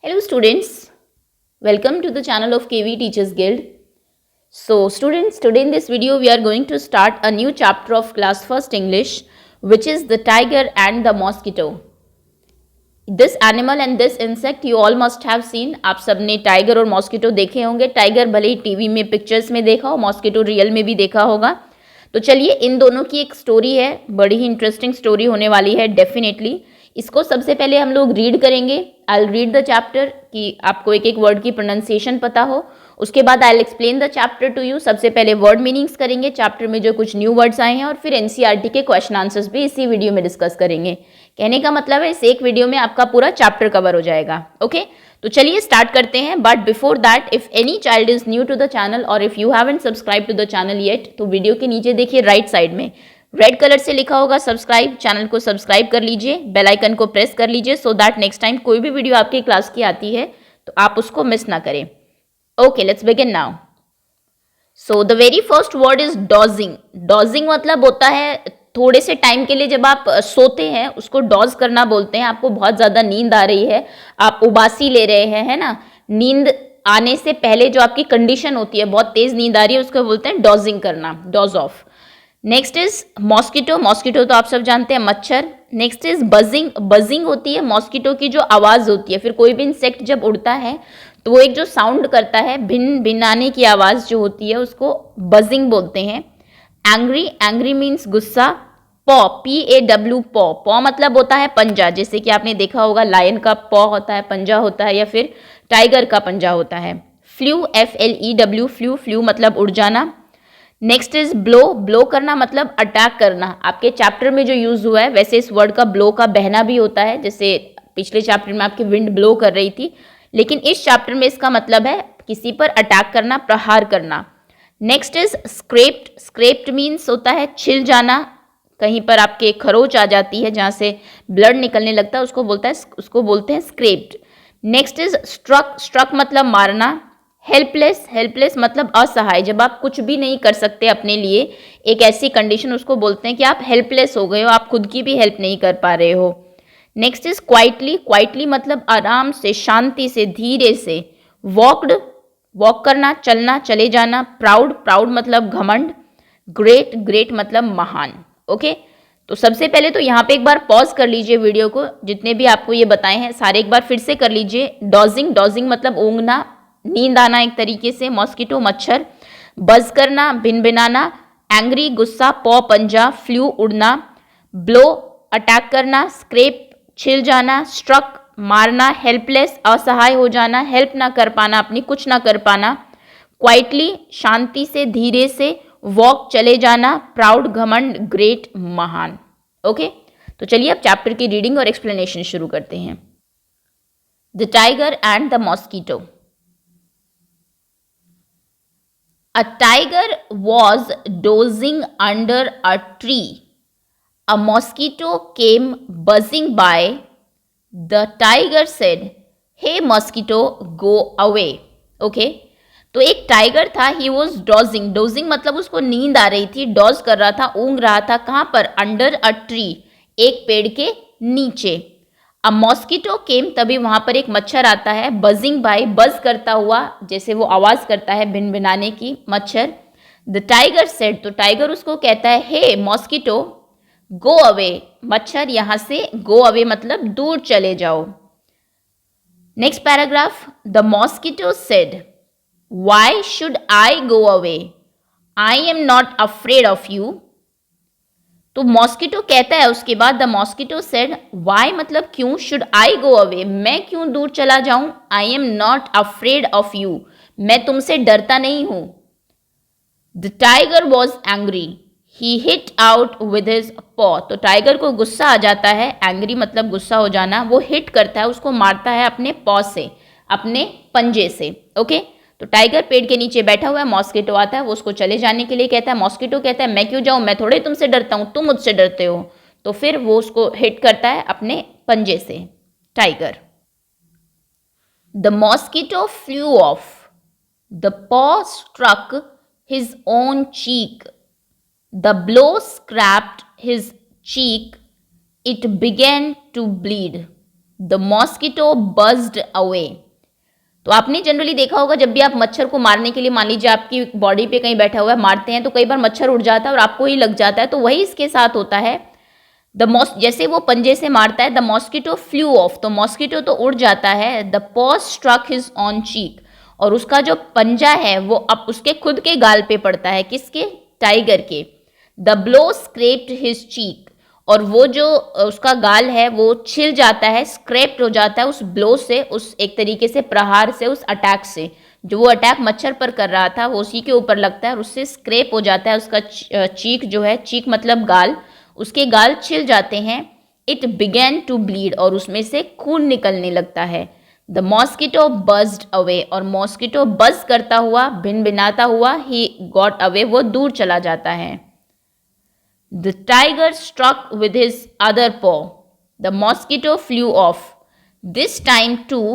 Hello students, welcome to the channel of KV Teachers Guild. So students, today in this video we are going to start a new chapter of class 1st English, which is the tiger and the mosquito. This animal and this insect you all must have seen. आप सबने tiger और mosquito देखे होंगे. Tiger भले ही TV में pictures में देखा हो, मॉस्किटो रियल में भी देखा होगा. तो चलिए इन दोनों की एक स्टोरी है, बड़ी ही इंटरेस्टिंग स्टोरी होने वाली है डेफिनेटली. इसको सबसे पहले हम लोग रीड करेंगे. I will read the chapter कि आपको एक एक वर्ड की प्रोनाउंसिएशन पता हो. उसके बाद I will explain the chapter two you. सबसे पहले वर्ड मीनिंग्स करेंगे चैप्टर में जो कुछ न्यू वर्ड्स आए हैं, और फिर एनसीईआरटी के क्वेश्चन आंसर्स भी इसी वीडियो में डिस्कस करेंगे. कहने का मतलब है इस एक वीडियो में आपका पूरा चैप्टर कवर हो जाएगा. ओके तो चलिए स्टार्ट करते हैं. But before that, if any child is new to the channel और if you haven't subscribe to the channel yet, तो वीडियो के नीचे देखिए राइट साइड में रेड कलर से लिखा होगा सब्सक्राइब. चैनल को सब्सक्राइब कर लीजिए, बेल आइकन को प्रेस कर लीजिए, सो दैट नेक्स्ट टाइम कोई भी वीडियो आपकी क्लास की आती है तो आप उसको मिस ना करें. Okay let's begin now. So the very first word is dodging. Dodging मतलब होता है थोड़े से टाइम के लिए जब आप सोते हैं उसको डॉज करना बोलते हैं. आपको बहुत ज़्यादा नींद आ रही है, आप उबासी ले रहे हैं, है ना. नींद आने से पहले जो आपकी कंडीशन होती है, बहुत तेज़ नींद आ रही है, उसको बोलते हैं डॉजिंग करना, dodge off. Next is mosquito. Mosquito तो आप सब जानते हैं, मच्छर. Next is buzzing. बजिंग होती है मॉस्किटो की जो आवाज़ होती है. फिर कोई भी इंसेक्ट जब उड़ता है तो वो एक जो साउंड करता है, भिन भिनाने की आवाज़ जो होती है, उसको बजिंग बोलते हैं. एंग्री. एंग्री मीन्स गुस्सा. पॉ, PAW, पॉ. पॉ मतलब होता है पंजा. जैसे कि आपने देखा होगा लायन का पॉ होता है, पंजा होता है, या फिर टाइगर का पंजा होता है. Flu, FLEW, flu. फ्लू मतलब उड़ जाना. Next is blow. ब्लो करना मतलब अटैक करना. आपके चैप्टर में जो यूज हुआ है, वैसे इस वर्ड का ब्लो का बहना भी होता है, जैसे पिछले चैप्टर में आपकी विंड ब्लो कर रही थी, लेकिन इस चैप्टर में इसका मतलब है किसी पर अटैक करना, प्रहार करना. Next is scraped. Scraped means होता है छिल जाना. कहीं पर आपके खरोच आ जाती है जहाँ से ब्लड निकलने लगता है, उसको बोलते हैं scraped. Next is struck. Struck मतलब मारना. हेल्पलेस. हेल्पलेस मतलब असहाय. जब आप कुछ भी नहीं कर सकते अपने लिए, एक ऐसी कंडीशन, उसको बोलते हैं कि आप हेल्पलेस हो गए हो, आप खुद की भी हेल्प नहीं कर पा रहे हो. Next is quietly. क्वाइटली मतलब आराम से, शांति से, धीरे से. वॉकड. वॉक करना, चलना, चले जाना. प्राउड. प्राउड मतलब घमंड. ग्रेट. ग्रेट मतलब महान. ओके तो सबसे पहले तो यहाँ पे एक बार पॉज कर लीजिए वीडियो को. जितने भी आपको ये बताए हैं सारे एक बार फिर से कर लीजिए. डॉजिंग. डॉजिंग मतलब ऊँघना, नींद आना एक तरीके से. मॉस्किटो मच्छर. बज करना, भिनभिनाना. एंग्री गुस्सा. पॉ पंजा. फ्लू उड़ना. ब्लो अटैक करना. स्क्रेप छिल जाना. स्ट्रक मारना. हेल्पलेस असहाय हो जाना, हेल्प ना कर पाना, अपनी कुछ ना कर पाना. क्वाइटली शांति से, धीरे से. वॉक चले जाना. प्राउड घमंड. ग्रेट महान. ओके तो चलिए अब चैप्टर की रीडिंग और एक्सप्लेनेशन शुरू करते हैं. The tiger and the mosquito. A tiger was dozing under a tree. A mosquito came buzzing by. The tiger said, "Hey mosquito, go away." Okay? तो एक टाइगर था, ही वॉज डॉजिंग. डोजिंग मतलब उसको नींद आ रही थी, डॉज कर रहा था, ऊँग रहा था. कहाँ पर? अंडर अ ट्री, एक पेड़ के नीचे. अ मॉस्किटो केम, तभी वहाँ पर एक मच्छर आता है. बजिंग बाय, बज करता हुआ, जैसे वो आवाज़ करता है भिनभिनाने की, मच्छर. द टाइगर सेड, तो टाइगर उसको कहता है, हे मॉस्किटो गो अवे. मच्छर यहाँ से, गो अवे मतलब दूर चले जाओ. Next paragraph. The mosquito said, why should I go away? I am not afraid of you. तो मॉस्किटो कहता है उसके बाद, द मॉस्किटो सेड, वाई मतलब क्यों, शुड आई गो अवे मैं क्यों दूर चला जाऊं, I am not afraid of you मैं तुमसे डरता नहीं हूं. The tiger was angry, he hit out with his पॉ. तो टाइगर को गुस्सा आ जाता है. एंग्री मतलब गुस्सा हो जाना. वो हिट करता है, उसको मारता है अपने पॉ से, अपने पंजे से. ओके तो टाइगर पेड़ के नीचे बैठा हुआ है. मॉस्किटो आता है, वो उसको चले जाने के लिए कहता है. मॉस्किटो कहता है, मैं क्यों जाऊं, मैं थोड़े तुमसे डरता हूं, तुम मुझसे डरते हो. तो फिर वो उसको हिट करता है अपने पंजे से, tiger. The mosquito flew off. The paw struck his own cheek. The blow scraped his cheek. It began to bleed. The mosquito buzzed away. तो आपने जनरली देखा होगा जब भी आप मच्छर को मारने के लिए, मान लीजिए आपकी बॉडी पे कहीं बैठा हुआ है, मारते हैं तो कई बार मच्छर उड़ जाता है और आपको ही लग जाता है, तो वही इसके साथ होता है। जैसे वो पंजे से मारता है, द मॉस्किटो फ्लू ऑफ, तो मॉस्किटो तो उड़ जाता है। The paw struck his on चीक, और उसका जो पंजा है वो अब उसके खुद के गाल पे पड़ता है, किसके? टाइगर के। The blow scraped his cheek, और वो जो उसका गाल है वो छिल जाता है, स्क्रैप्ड हो जाता है उस ब्लो से, उस एक तरीके से प्रहार से, उस अटैक से। जो वो अटैक मच्छर पर कर रहा था वो उसी के ऊपर लगता है और उससे स्क्रैप हो जाता है उसका चीक जो है, चीक मतलब गाल, उसके गाल छिल जाते हैं। इट बिगैन टू ब्लीड, और उसमें से खून निकलने लगता है। द मॉस्किटो बज्ड अवे, और मॉस्किटो बज करता हुआ, भिनभिनाता हुआ, ही गॉट अवे, वो दूर चला जाता है। The tiger struck with his other paw. The mosquito flew off. This time too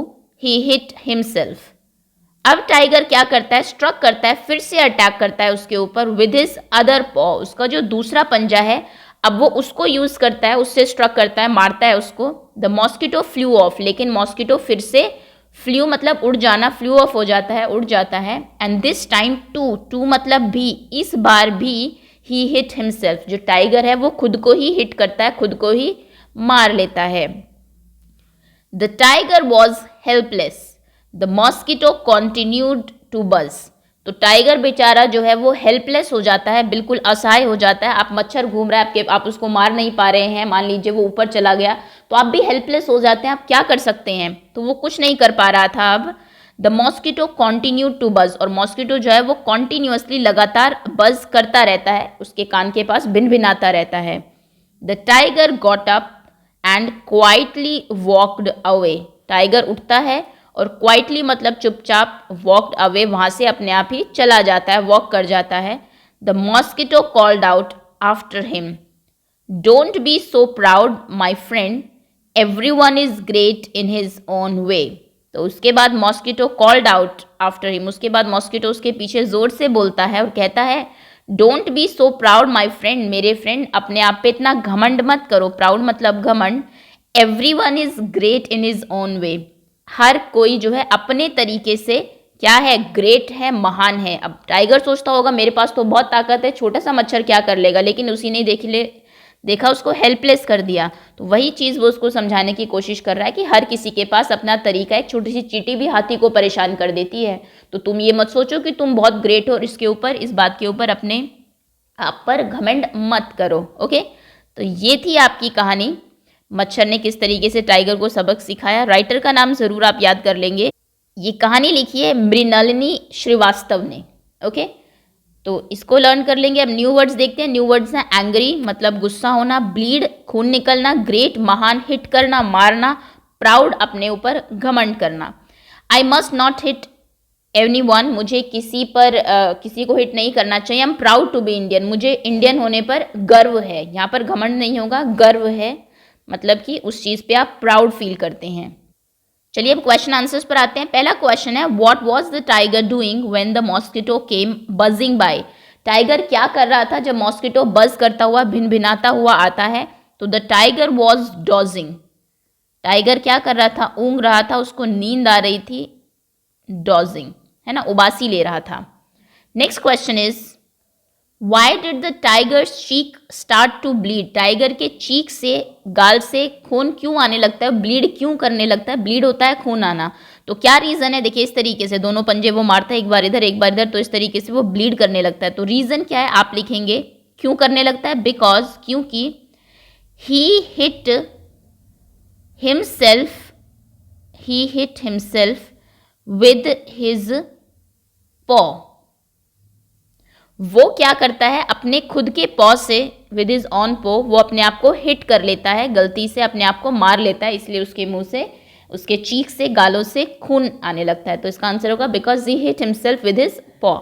he hit himself. अब टाइगर क्या करता है? स्ट्रक करता है, फिर से अटैक करता है उसके ऊपर, विद हिज अदर पॉ, उसका जो दूसरा पंजा है अब वो उसको यूज करता है, उससे स्ट्रक करता है, मारता है उसको। द मॉस्किटो फ्लू ऑफ, लेकिन मॉस्किटो फिर से, फ्लू मतलब उड़ जाना, फ्लू ऑफ हो जाता है, उड़ जाता है। एंड दिस टाइम टू मतलब भी, इस बार भी, ही हिट हिमसेल्फ, जो टाइगर है वो खुद को ही हिट करता है, खुद को ही मार लेता है। The tiger was helpless, the mosquito continued to buzz, तो टाइगर बेचारा जो है वो हेल्पलेस हो जाता है, बिल्कुल असहाय हो जाता है। आप मच्छर घूम रहा है आपके, आप उसको मार नहीं पा रहे हैं, मान लीजिए वो ऊपर चला गया, तो आप भी हेल्पलेस हो जाते हैं, आप क्या कर सकते हैं? तो वो कुछ नहीं कर पा रहा था अब। द मॉस्किटो कॉन्टिन्यू टू बज, और मॉस्किटो जो है वो कॉन्टिन्यूसली, लगातार बज करता रहता है, उसके कान के पास भिनभिनाता रहता है। The tiger got up and quietly walked away, tiger उठता है और क्वाइटली मतलब चुपचाप, वॉकड अवे, वहां से अपने आप ही चला जाता है, वॉक कर जाता है। The mosquito called out after him, don't be so proud my friend, everyone is great in his own वे। तो उसके बाद mosquito called out after him, उसके बाद मॉस्किटो उसके पीछे जोर से बोलता है और कहता है, don't be so proud my friend, मेरे फ्रेंड अपने आप पे इतना घमंड मत करो, प्राउड मतलब घमंड। Everyone is great in his own way, हर कोई जो है अपने तरीके से क्या है? ग्रेट है, महान है। अब टाइगर सोचता होगा मेरे पास तो बहुत ताकत है, छोटा सा मच्छर क्या कर लेगा, लेकिन उसी ने देखा उसको हेल्पलेस कर दिया। तो वही चीज़ वो उसको समझाने की कोशिश कर रहा है कि हर किसी के पास अपना तरीका है, एक छोटी सी चींटी भी हाथी को परेशान कर देती है। तो तुम ये मत सोचो कि तुम बहुत ग्रेट हो, और इसके ऊपर, इस बात के ऊपर अपने आप पर घमंड मत करो। ओके, तो ये थी आपकी कहानी, मच्छर ने किस तरीके से टाइगर को सबक सिखाया। राइटर का नाम ज़रूर आप याद कर लेंगे। ये कहानी लिखी है मृणालिनी श्रीवास्तव ने। ओके, तो इसको लर्न कर लेंगे। अब न्यू वर्ड्स देखते हैं। न्यू वर्ड्स हैं एंग्री मतलब गुस्सा होना, ब्लीड खून निकलना, ग्रेट महान, हिट करना मारना, प्राउड अपने ऊपर घमंड करना। I must not hit anyone, मुझे किसी को हिट नहीं करना चाहिए। I am proud to be Indian, मुझे इंडियन होने पर गर्व है। यहाँ पर घमंड नहीं होगा, गर्व है, मतलब कि उस चीज़ पे आप प्राउड फील करते हैं। चलिए अब क्वेश्चन आंसर्स पर आते हैं। पहला क्वेश्चन है, what was the tiger doing when the mosquito came buzzing by, tiger क्या कर रहा था जब मॉस्किटो बज करता हुआ, भिनभिनाता हुआ आता है? तो the tiger was dodging, tiger क्या कर रहा था? ऊँग रहा था, उसको नींद आ रही थी, डॉजिंग है ना, उबासी ले रहा था। Next question is, why did the tiger's cheek start to bleed, tiger के चीक से, गाल से खून क्यों आने लगता है, ब्लीड क्यों करने लगता है? ब्लीड होता है खून आना, तो क्या रीज़न है? देखिए इस तरीके से दोनों पंजे वो मारता है, एक बार इधर एक बार इधर, तो इस तरीके से वो ब्लीड करने लगता है। तो रीज़न क्या है आप लिखेंगे, क्यों करने लगता है? बिकॉज, क्योंकि ही हिट हिमसेल्फ विद हिज पॉ, वो क्या करता है अपने खुद के पॉ से, विद हिज ऑन पो, वो अपने आप को हिट कर लेता है, गलती से अपने आप को मार लेता है, इसलिए उसके मुंह से, उसके चीक से, गालों से खून आने लगता है। तो इसका आंसर होगा because he hit himself with his paw.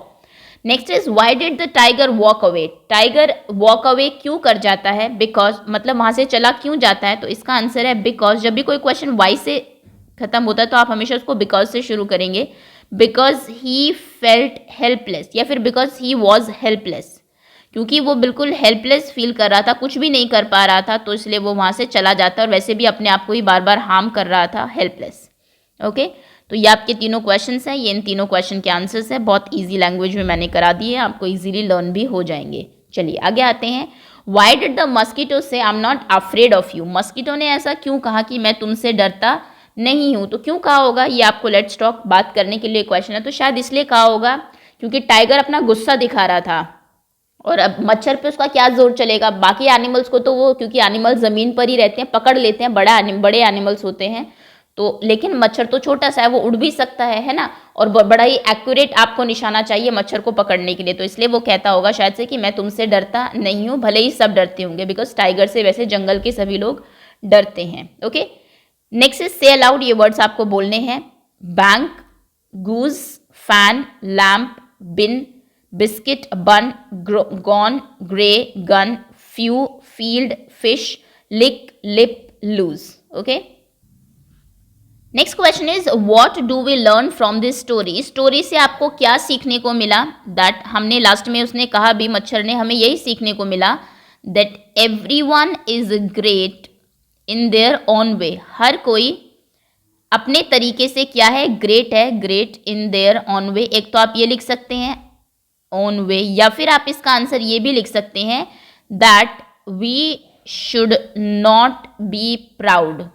Next is, why did the tiger walk away, tiger walk away क्यों कर जाता है? बिकॉज मतलब वहां से चला क्यों जाता है? तो इसका आंसर है बिकॉज। जब भी कोई क्वेश्चन वाई से खत्म होता है तो आप हमेशा उसको बिकॉज से शुरू करेंगे। बिकॉज ही फेल्ट हेल्पलेस, या फिर बिकॉज ही वॉज हेल्पलेस, क्योंकि वो बिल्कुल हेल्पलेस फील कर रहा था, कुछ भी नहीं कर पा रहा था, तो इसलिए वो वहाँ से चला जाता है और वैसे भी अपने आप को ही बार बार हार्म कर रहा था, हेल्पलेस। ओके, तो ये आपके तीनों क्वेश्चंस हैं, ये इन तीनों क्वेश्चन के आंसर्स हैं। बहुत ईजी लैंग्वेज में मैंने करा दिए, आपको ईजिली लर्न भी हो जाएंगे। चलिए आगे आते हैं। वाई डिड द मस्कीटो से I am not afraid of you? Mosquito ने ऐसा क्यों कहा कि मैं तुमसे डरता नहीं हूँ? तो क्यों कहा होगा, ये आपको लेट्स टॉक बात करने के लिए क्वेश्चन है। तो शायद इसलिए कहा होगा क्योंकि टाइगर अपना गुस्सा दिखा रहा था, और अब मच्छर पे उसका क्या जोर चलेगा। बाकी एनिमल्स को तो वो, क्योंकि एनिमल ज़मीन पर ही रहते हैं, पकड़ लेते हैं, बड़े एनिमल्स होते हैं तो, लेकिन मच्छर तो छोटा सा है, वो उड़ भी सकता है ना, और बड़ा ही एक्यूरेट आपको निशाना चाहिए मच्छर को पकड़ने के लिए। तो इसलिए वो कहता होगा शायद से कि मैं तुमसे डरता नहीं हूँ, भले ही सब डरते होंगे, बिकॉज टाइगर से वैसे जंगल के सभी लोग डरते हैं। Okay, next is say aloud, ये वर्ड्स आपको बोलने हैं। Bank, goose, fan, lamp, bin, biscuit, bun, gone, grey, gun, few, field, fish, lick, lip, loose. Okay, next question is what do we learn from this story? Story से आपको क्या सीखने को मिला? दैट हमने लास्ट में उसने कहा भी, मच्छर ने, हमें यही सीखने को मिला that everyone is great in their own way. हर कोई अपने तरीके से क्या है, ग्रेट है, great in their own way. एक तो आप ये लिख सकते हैं ओन वे, या फिर आप इसका आंसर ये भी लिख सकते हैं that we should not be proud.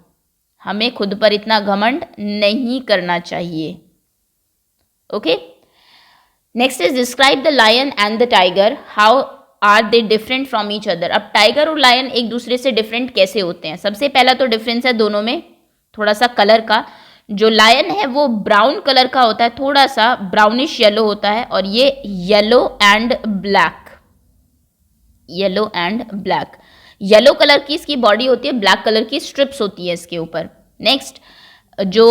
हमें खुद पर इतना घमंड नहीं करना चाहिए। Okay, next is describe the lion and the tiger, how are they different from each other? अब टाइगर और लायन एक दूसरे से डिफरेंट कैसे होते हैं? सबसे पहला तो डिफरेंस है दोनों में थोड़ा सा कलर का। जो लायन है वो ब्राउन कलर का होता है, थोड़ा सा ब्राउनिश येलो होता है, और ये yellow and black, yellow and black. Yellow colour की इसकी बॉडी होती है, ब्लैक कलर की स्ट्रिप्स होती है इसके ऊपर। नेक्स्ट, जो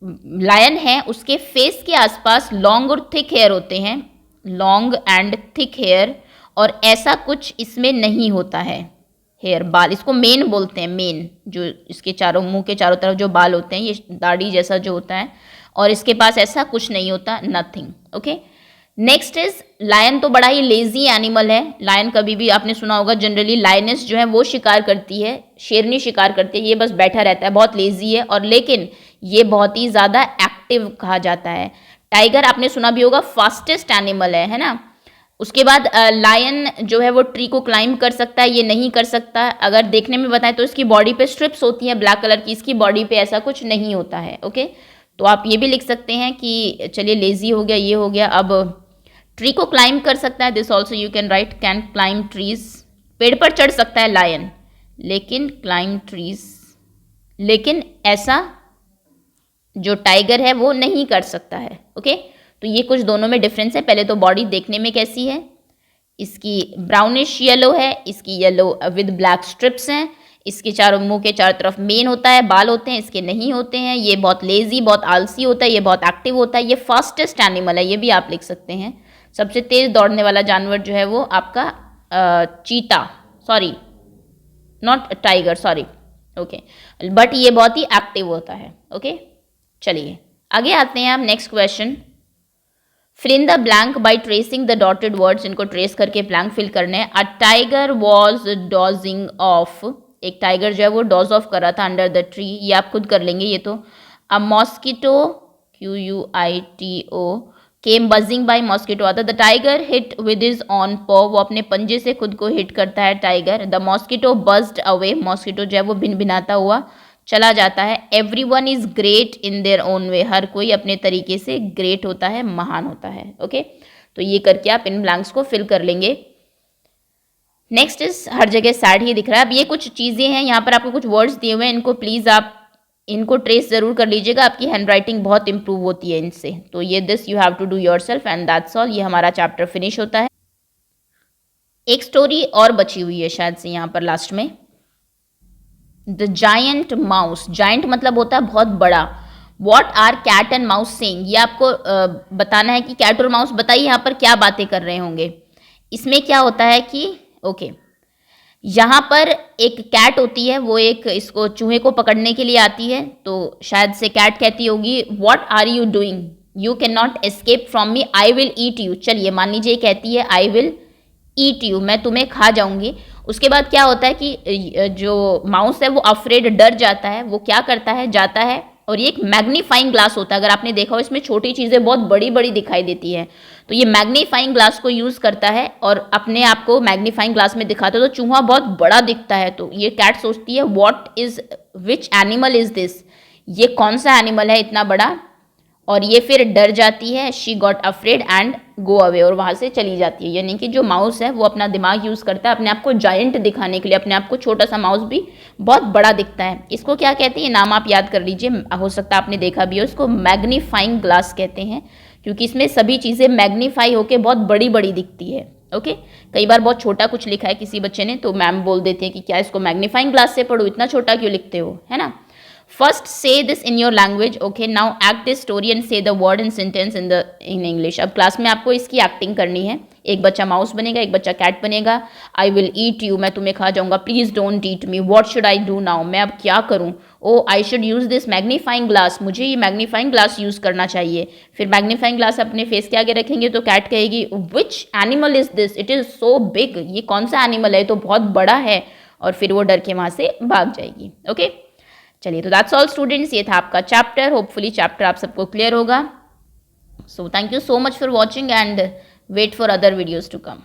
लायन है उसके फेस के आसपास लॉन्ग और थिक हेयर होते हैं, लॉन्ग एंड थिक हेयर, और ऐसा कुछ इसमें नहीं होता है हेयर, बाल, इसको मेन बोलते हैं, मेन, जो इसके चारों, मुंह के चारों तरफ जो बाल होते हैं, ये दाढ़ी जैसा जो होता है, और इसके पास ऐसा कुछ नहीं होता, nothing. Okay, next is lion तो बड़ा ही लेजी एनिमल है। लायन कभी भी आपने सुना होगा, जनरली लायनेस जो है वो शिकार करती है, शेरनी शिकार करती है, ये बस बैठा रहता है, बहुत लेजी है, और लेकिन ये बहुत ही ज़्यादा एक्टिव कहा जाता है। टाइगर आपने सुना भी होगा फास्टेस्ट एनिमल है ना। उसके बाद लायन जो है वो ट्री को क्लाइंब कर सकता है, ये नहीं कर सकता। अगर देखने में बताएं तो इसकी बॉडी पे स्ट्रिप्स होती हैं ब्लैक कलर की, इसकी बॉडी पे ऐसा कुछ नहीं होता है। ओके, तो आप ये भी लिख सकते हैं कि चलिए लेजी हो गया, ये हो गया। अब ट्री को क्लाइंब कर सकता है, this also you can write, can climb trees, पेड़ पर चढ़ सकता है लायन, लेकिन क्लाइंब ट्रीज, लेकिन ऐसा जो टाइगर है वो नहीं कर सकता है। ओके, तो ये कुछ दोनों में डिफरेंस है। पहले तो बॉडी देखने में कैसी है, इसकी ब्राउनिश येलो है, इसकी येलो विद ब्लैक स्ट्रिप्स हैं, इसके चारों, मुंह के चारों तरफ मेन होता है, बाल होते हैं, इसके नहीं होते हैं। ये बहुत लेजी, बहुत आलसी होता है, ये बहुत एक्टिव होता है, ये फास्टेस्ट एनिमल है, ये भी आप लिख सकते हैं। सबसे तेज दौड़ने वाला जानवर जो है वो आपका चीता, sorry not tiger, sorry. Okay, but ये बहुत ही एक्टिव होता है। ओके, चलिए आगे आते हैं आप। Next question, fill in the blank by tracing the dotted words. इनको ट्रेस करके ब्लैंक फिल करने हैं। A tiger was dodging off, एक टाइगर जो है वो डॉज ऑफ कर रहा था अंडर द ट्री, ये आप खुद कर लेंगे ये तो। A mosquito, QUITO, came buzzing by, mosquito आता। The tiger hit with his own paw, वो अपने पंजे से खुद को हिट करता है tiger. The mosquito buzzed away, mosquito जो है वो भिनभिनाता हुआ चला जाता है। Everyone is great in their own way, हर कोई अपने तरीके से ग्रेट होता है, महान होता है। ओके, तो ये करके आप इन ब्लैंक्स को फिल कर लेंगे। नेक्स्ट इज हर जगह सैड ही दिख रहा है। अब ये कुछ चीज़ें हैं, यहाँ पर आपको कुछ वर्ड्स दिए हुए हैं, इनको प्लीज़ आप इनको ट्रेस ज़रूर कर लीजिएगा, आपकी हैंडराइटिंग बहुत इंप्रूव होती है इनसे। तो ये this you have to do yourself and that's all. ये हमारा चैप्टर फिनिश होता है। एक स्टोरी और बची हुई है शायद से यहाँ पर लास्ट में, द जायंट माउस। जायंट मतलब होता है बहुत बड़ा। What are cat and mouse saying, ये आपको बताना है कि कैट और माउस, बताइए यहाँ पर क्या बातें कर रहे होंगे। इसमें क्या होता है कि ओके, यहाँ पर एक कैट होती है, वो एक इसको चूहे को पकड़ने के लिए आती है, तो शायद से कैट कहती होगी what are you doing, you can not escape from me, I will eat you. चलिए मान लीजिए कहती है आई विल ईट यू, मैं तुम्हें खा जाऊंगी। उसके बाद क्या होता है कि जो माउस है वो अफ्रेड, डर जाता है, वो क्या करता है, जाता है और ये एक मैग्नीफाइंग ग्लास होता है, अगर आपने देखा हो इसमें छोटी चीज़ें बहुत बड़ी बड़ी दिखाई देती है, तो ये मैग्नीफाइंग ग्लास को यूज़ करता है और अपने आप को मैग्नीफाइंग ग्लास में दिखाता है, तो चूहा बहुत बड़ा दिखता है। तो ये कैट सोचती है what is, which animal is this, ये कौन सा एनिमल है इतना बड़ा, और ये फिर डर जाती है, she got afraid and go away, और वहाँ से चली जाती है। यानी कि जो माउस है वो अपना दिमाग यूज़ करता है अपने आप को जायंट दिखाने के लिए, अपने आप को छोटा सा माउस भी बहुत बड़ा दिखता है। इसको क्या कहते हैं, नाम आप याद कर लीजिए, हो सकता है आपने देखा भी हो, इसको मैग्नीफाइंग ग्लास कहते हैं, क्योंकि इसमें सभी चीज़ें मैग्नीफाई होकर बहुत बड़ी बड़ी दिखती है। ओके, कई बार बहुत छोटा कुछ लिखा है किसी बच्चे ने तो मैम बोल देते हैं कि क्या इसको मैग्नीफाइंग ग्लास से पढ़ो, इतना छोटा क्यों लिखते हो, है ना। First say this in your language. Okay, now act this story and say the word and sentence in English. अब क्लास में आपको इसकी एक्टिंग करनी है। एक बच्चा माउस बनेगा, एक बच्चा कैट बनेगा। I will eat you, मैं तुम्हें खा जाऊंगा। Please don't eat me. What should I do now? मैं अब क्या करूं? Oh, I should use this magnifying glass. मुझे ये मैग्नीफाइंग ग्लास यूज करना चाहिए। फिर मैग्नीफाइंग ग्लास अपने फेस के आगे रखेंगे तो कैट कहेगी Which animal is this? It is so big. ये कौन सा एनिमल है, तो बहुत बड़ा है, और फिर वो डर के वहां से भाग जाएगी। ओके, चलिए, तो दैट्स ऑल स्टूडेंट्स, ये था आपका चैप्टर। होपफुली चैप्टर आप सबको क्लियर होगा। So thank you so much for watching and wait for other videos to come.